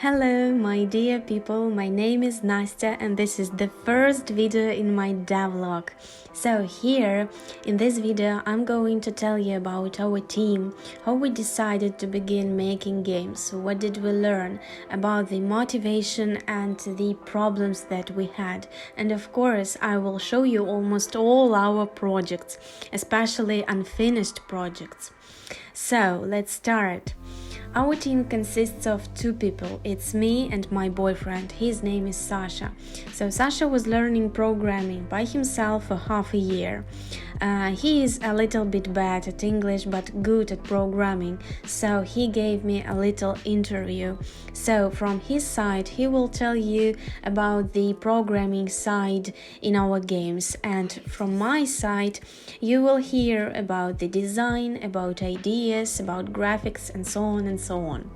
Hello, my dear people, my name is Nastya and this is the first video in my devlog. So here, in this video, I'm going to tell you about our team, how we decided to begin making games, what did we learn, about the motivation and the problems that we had. And of course, I will show you almost all our projects, especially unfinished projects. So, let's start. Our team consists of two people. It's me and my boyfriend. His name is Sasha. So Sasha was learning programming by himself for half a year. He is a little bit bad at English but good at programming, so he gave me a little interview. So from his side he will tell you about the programming side in our games, and from my side you will hear about the design, about ideas, about graphics and so on and so on.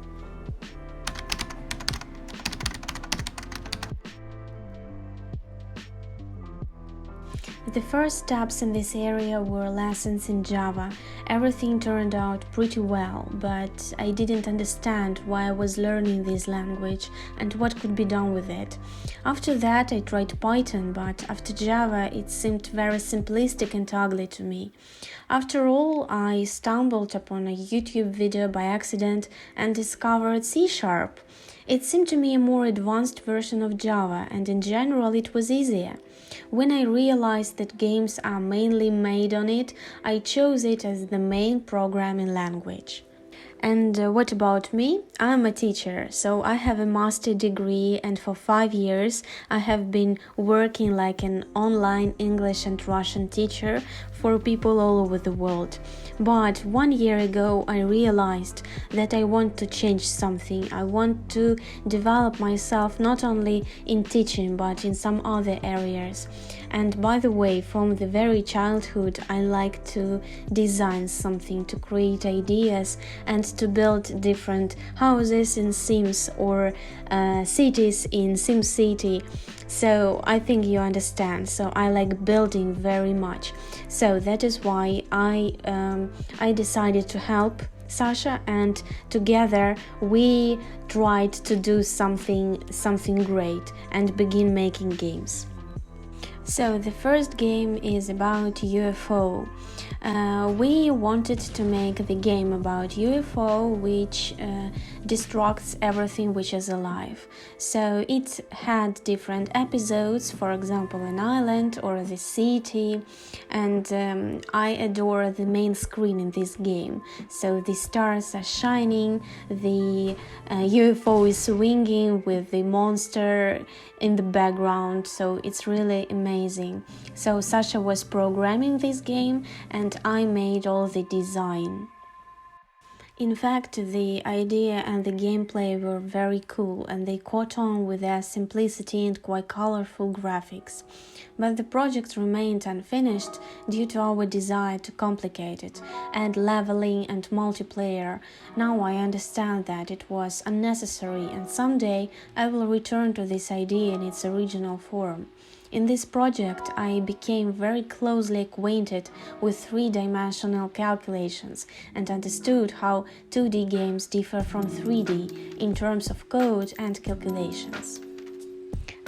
The first steps in this area were lessons in Java. Everything turned out pretty well, but I didn't understand why I was learning this language and what could be done with it. After that, I tried Python, but after Java, it seemed very simplistic and ugly to me. After all, I stumbled upon a YouTube video by accident and discovered C#. It seemed to me a more advanced version of Java, and in general it was easier. When I realized that games are mainly made on it, I chose it as the main programming language. And what about me? I'm a teacher, so I have a master's degree, and for 5 years I have been working like an online English and Russian teacher for people all over the world. But 1 year ago I realized that I want to change something. I want to develop myself not only in teaching but in some other areas. And by the way, from the very childhood I like to design something, to create ideas and to build different houses in Sims or cities in SimCity. So I think you understand. So I like building very much. So that is why I decided to help Sasha, and together we tried to do something great and begin making games. So the first game is about UFO. We wanted to make the game about UFO which destructs everything which is alive. So it had different episodes, for example an island or the city, and I adore the main screen in this game. So the stars are shining, the UFO is swinging with the monster in the background, so it's really amazing. So Sasha was programming this game and I made all the design. In fact, the idea and the gameplay were very cool and they caught on with their simplicity and quite colorful graphics. But the project remained unfinished due to our desire to complicate it, add leveling and multiplayer. Now I understand that it was unnecessary, and someday I will return to this idea in its original form. In this project, I became very closely acquainted with three-dimensional calculations and understood how 2D games differ from 3D in terms of code and calculations.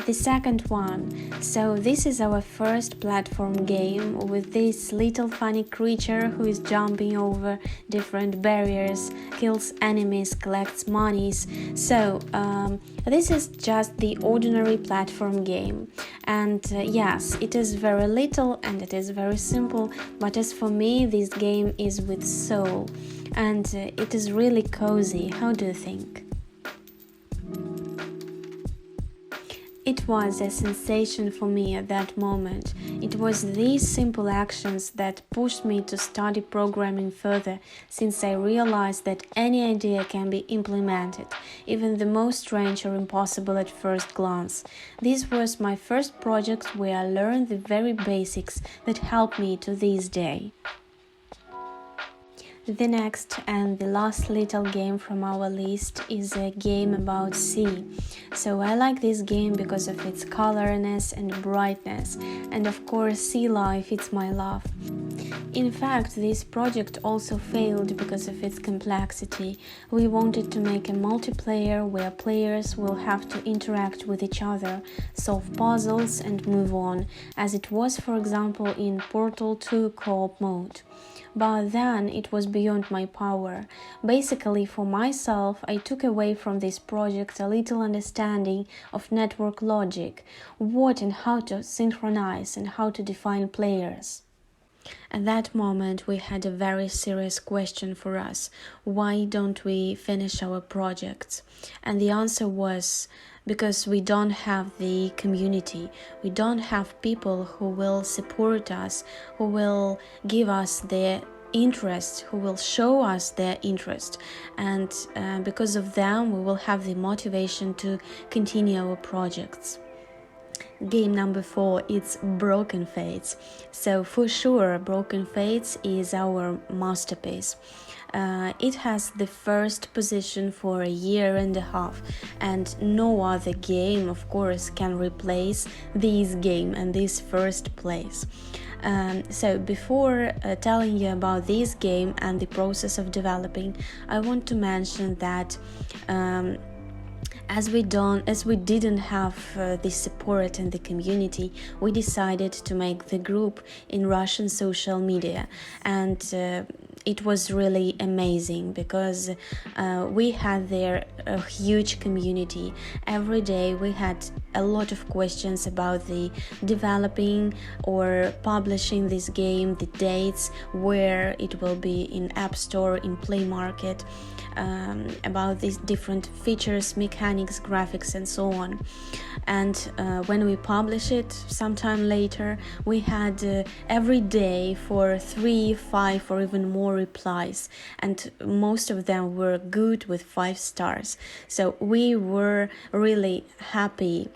The second one. So this is our first platform game with this little funny creature who is jumping over different barriers, kills enemies, collects monies. So this is just the ordinary platform game. And yes, it is very little and it is very simple, but as for me, this game is with soul. And it is really cozy. How do you think? It was a sensation for me at that moment. It was these simple actions that pushed me to study programming further, since I realized that any idea can be implemented, even the most strange or impossible at first glance. This was my first project where I learned the very basics that helped me to this day. The next and the last little game from our list is a game about sea. So I like this game because of its colorness and brightness, and of course sea life, it's my love. In fact, this project also failed because of its complexity. We wanted to make a multiplayer where players will have to interact with each other, solve puzzles and move on, as it was, for example, in Portal 2 co-op mode. But then it was beyond my power. Basically, for myself, I took away from this project a little understanding of network logic, what and how to synchronize and how to define players. At that moment, we had a very serious question for us. Why don't we finish our projects? And the answer was because we don't have the community. We don't have people who will support us, who will give us their interest, who will show us their interest. And because of them, we will have the motivation to continue our projects. Game number 4, it's Broken Fates. So for sure, Broken Fates is our masterpiece. It has the first position for a year and a half, and no other game, of course, can replace this game and this first place. So before telling you about this game and the process of developing, I want to mention that as we didn't have the support in the community, we decided to make the group in Russian social media, and it was really amazing because we had there a huge community. Every day we had a lot of questions about the developing or publishing this game, the dates, where it will be in App Store, in Play Market, about these different features, mechanics, graphics, and so on. And when we publish it sometime later, we had every day for 3, 5 or even more replies, and most of them were good with 5 stars. So we were really happy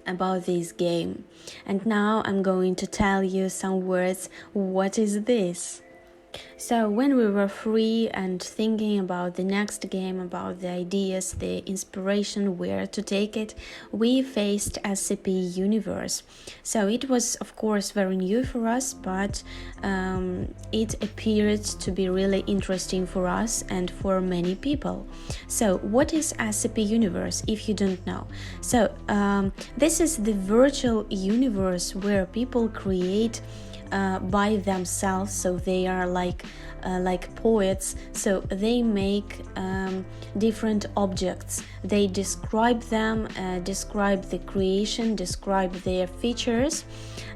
about this game. And now I'm going to tell you some words. What is this? So when we were free and thinking about the next game, about the ideas, the inspiration, where to take it, we faced SCP Universe. So it was, of course, very new for us, but it appeared to be really interesting for us and for many people. So what is SCP Universe, if you don't know? So this is the virtual universe where people create by themselves, so they are like poets, so they make different objects, they describe them, describe the creation, describe their features,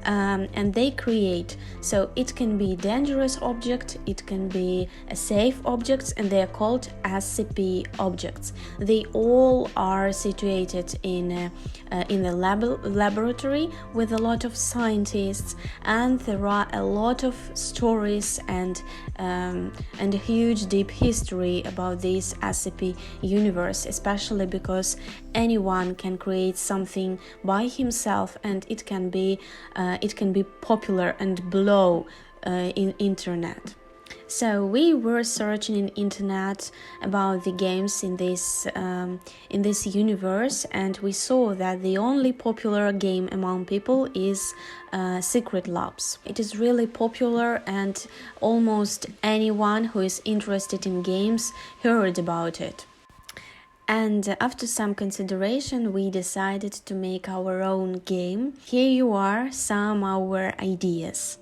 and they create. So it can be dangerous object, it can be a safe objects, and they are called SCP objects. They all are situated in the laboratory with a lot of scientists, and there are a lot of stories and a huge deep history about this SCP universe, especially because anyone can create something by himself, and it can be popular and blow in internet. So we were searching in internet about the games in this universe, and we saw that the only popular game among people is Secret Labs. It is really popular, and almost anyone who is interested in games heard about it. And after some consideration, we decided to make our own game. Here you are some our ideas.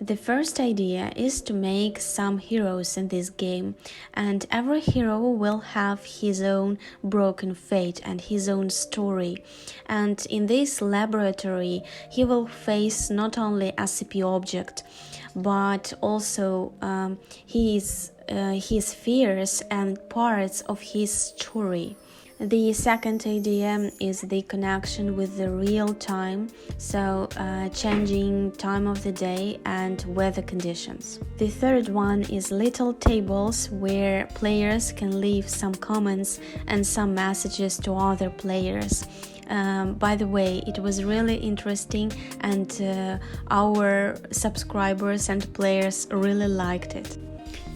The first idea is to make some heroes in this game, and every hero will have his own broken fate and his own story. And in this laboratory, he will face not only SCP object, but also his fears and parts of his story. The second idea is the connection with the real time, so changing time of the day and weather conditions. The third one is little tables where players can leave some comments and some messages to other players. By the way, it was really interesting, and our subscribers and players really liked it.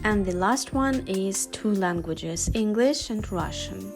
And the last one is 2 languages, English and Russian.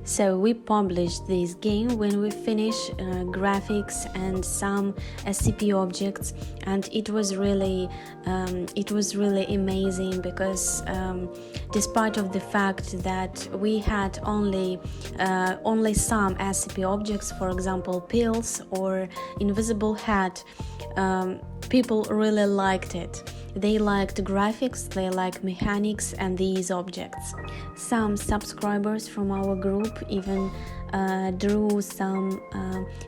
So we published this game when we finished graphics and some SCP objects, and it was really amazing because despite of the fact that we had only some SCP objects, for example pills or invisible hat, people really liked it. They liked graphics, they liked mechanics and these objects. Some subscribers from our group even drew some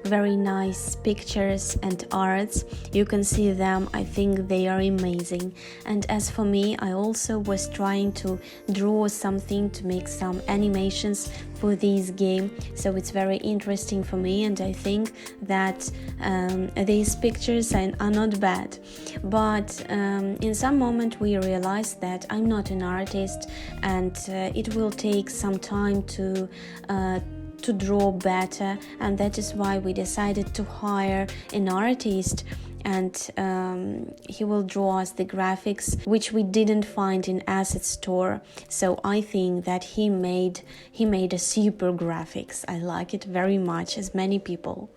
very nice pictures and arts. You can see them, I think they are amazing. And as for me, I also was trying to draw something, to make some animations for this game, so it's very interesting for me, and I think that these pictures are not bad. But in some moment we realized that I'm not an artist, and it will take some time to draw better, and that is why we decided to hire an artist, and he will draw us the graphics which we didn't find in asset store. So I think that he made a super graphics. I like it very much, as many people.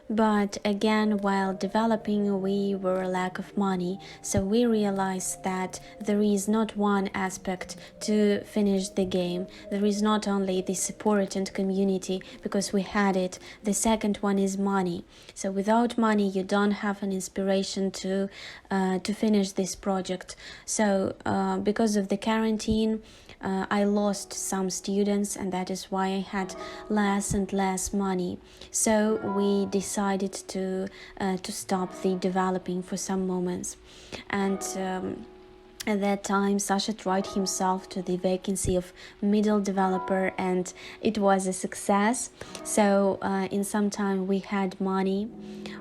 But again, while developing, we were lack of money, so we realized that there is not one aspect to finish the game. There is not only the support and community, because we had it. The second one is money. So without money, you don't have an inspiration to finish this project. So because of the quarantine, I lost some students, and that is why I had less and less money. So we decided to stop the developing for some moments. And at that time, Sasha tried himself to the vacancy of middle developer, and it was a success. So in some time we had money,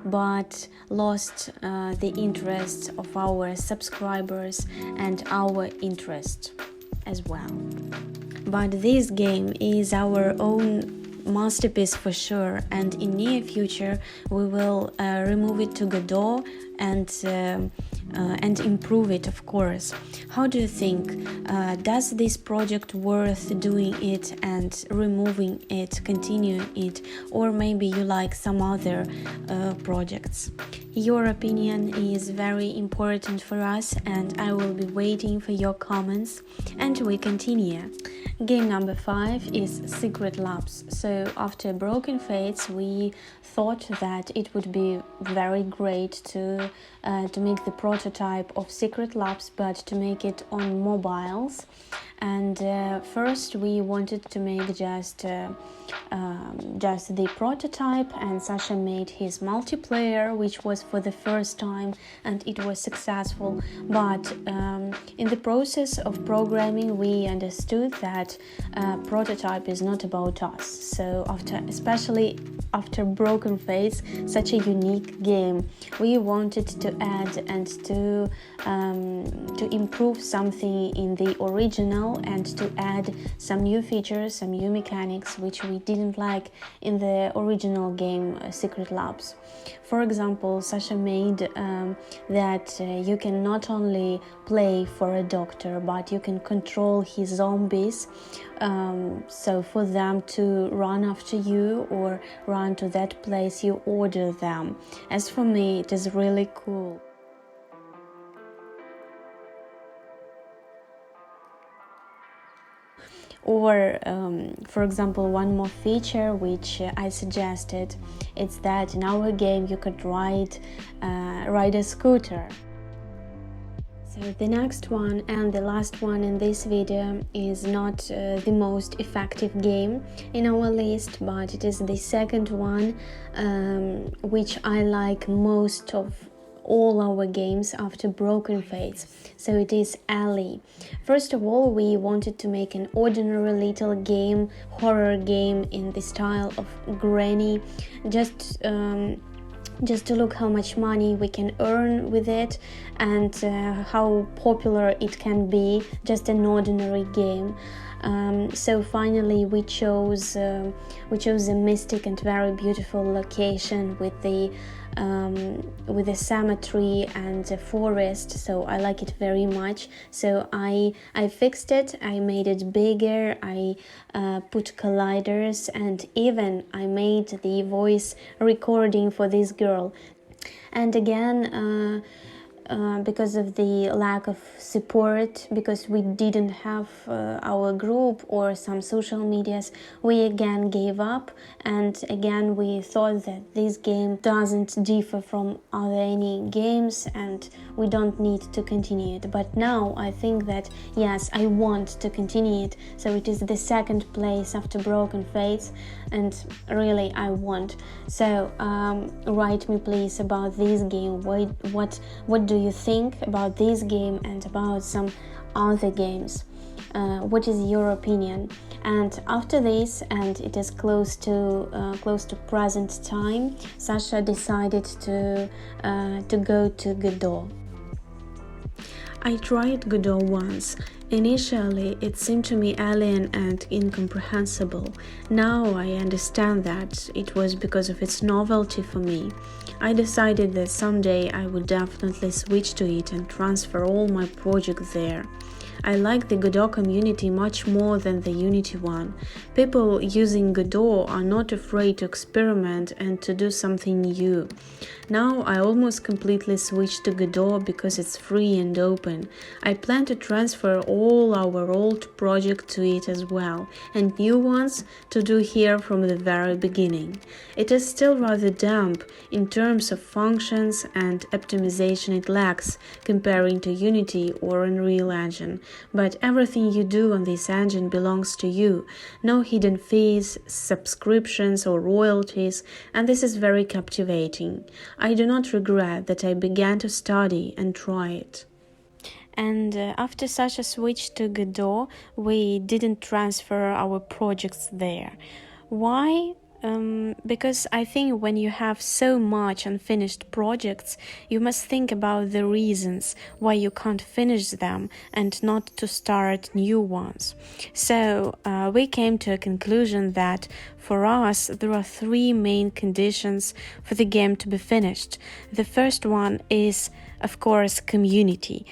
but lost the interest of our subscribers and our interest as well. But this game is our own masterpiece for sure, and in near future we will remove it to Godot and improve it, of course. How do you think? Does this project worth doing it and removing it, continuing it, or maybe you like some other projects? Your opinion is very important for us, and I will be waiting for your comments, and we continue. Game number 5 is Secret Labs. So after Broken Fates, we thought that it would be very great to make the prototype of Secret Labs, but to make it on mobiles. And first we wanted to make just the prototype, and Sasha made his multiplayer, which was for the first time, and it was successful. But in the process of programming, we understood that prototype is not about us. So especially after Broken Fates, such a unique game, we wanted to add and to improve something in the original, and to add some new features, some new mechanics which we didn't like in the original game Secret Labs. For example, Sasha made that you can not only play for a doctor, but you can control his zombies, so for them to run after you or run to that place you order them. As for me, it is really cool. Or, for example, one more feature which I suggested, it's that in our game you could ride a scooter. So the next one and the last one in this video is not the most effective game in our list, but it is the second one which I like most of all our games after Broken Fates. So it is Ellie. First of all, we wanted to make an ordinary little game, horror game in the style of Granny, just to look how much money we can earn with it and how popular it can be, just an ordinary game. So finally we chose a mystic and very beautiful location with the cemetery and a forest, so I like it very much. So I fixed it, I made it bigger, I put colliders, and even I made the voice recording for this girl. And again, because of the lack of support, because we didn't have our group or some social medias, we again gave up, and again we thought that this game doesn't differ from other any games and we don't need to continue it. But now I think that yes, I want to continue it, so it is the second place after Broken Fates, and really I want. So write me please about this game. What do you think about this game and about some other games? What is your opinion? And after this, and it is close to present time, Sasha decided to go to Godot. I tried Godot once. Initially, it seemed to me alien and incomprehensible. Now I understand that it was because of its novelty for me. I decided that someday I would definitely switch to it and transfer all my projects there. I like the Godot community much more than the Unity one. People using Godot are not afraid to experiment and to do something new. Now I almost completely switched to Godot because it's free and open. I plan to transfer all our old projects to it as well, and new ones to do here from the very beginning. It is still rather damp in terms of functions and optimization it lacks comparing to Unity or Unreal Engine, but everything you do on this engine belongs to you. No hidden fees, subscriptions or royalties, and this is very captivating. I do not regret that I began to study and try it. And after Sasha switched to Godot, we didn't transfer our projects there. Why? Because I think when you have so much unfinished projects, you must think about the reasons why you can't finish them and not to start new ones. So we came to a conclusion that for us there are three main conditions for the game to be finished. The first one is, of course, community.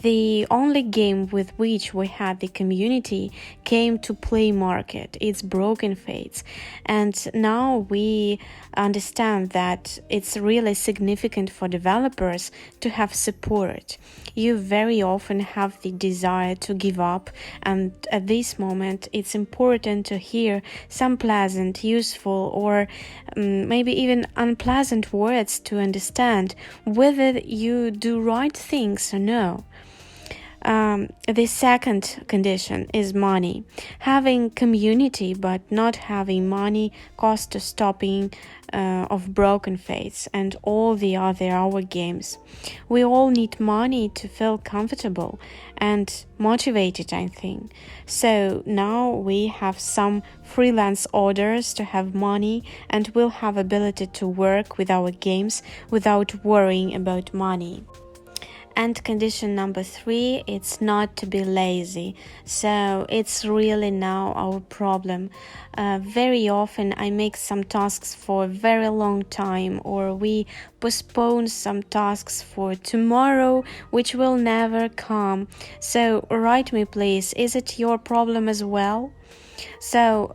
The only game with which we had the community came to Play Market. It's Broken Fates. And now we understand that it's really significant for developers to have support. You very often have the desire to give up, and at this moment it's important to hear some pleasant, useful, or maybe even unpleasant words to understand whether you do right things or no. The second condition is money. Having community but not having money costs to stopping of Broken Fates and all the other our games. We all need money to feel comfortable and motivated, I think. So now we have some freelance orders to have money, and we'll have ability to work with our games without worrying about money. And condition number 3, it's not to be lazy. So it's really now our problem. Very often I make some tasks for a very long time, or we postpone some tasks for tomorrow, which will never come. So write me please, is it your problem as well? So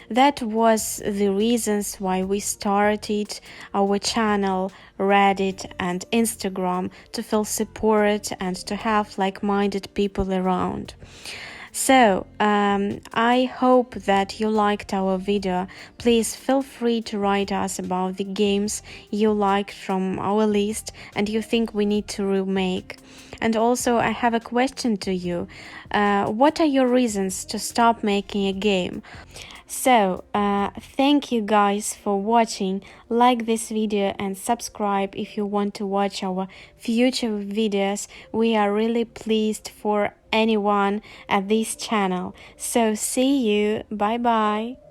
that was the reasons why we started our channel, Reddit and Instagram, to feel support and to have like-minded people around. So, I hope that you liked our video. Please feel free to write us about the games you liked from our list and you think we need to remake. And also, I have a question to you. What are your reasons to stop making a game? So, thank you guys for watching. Like this video and subscribe if you want to watch our future videos. We are really pleased for anyone at this channel. So, see you. Bye bye.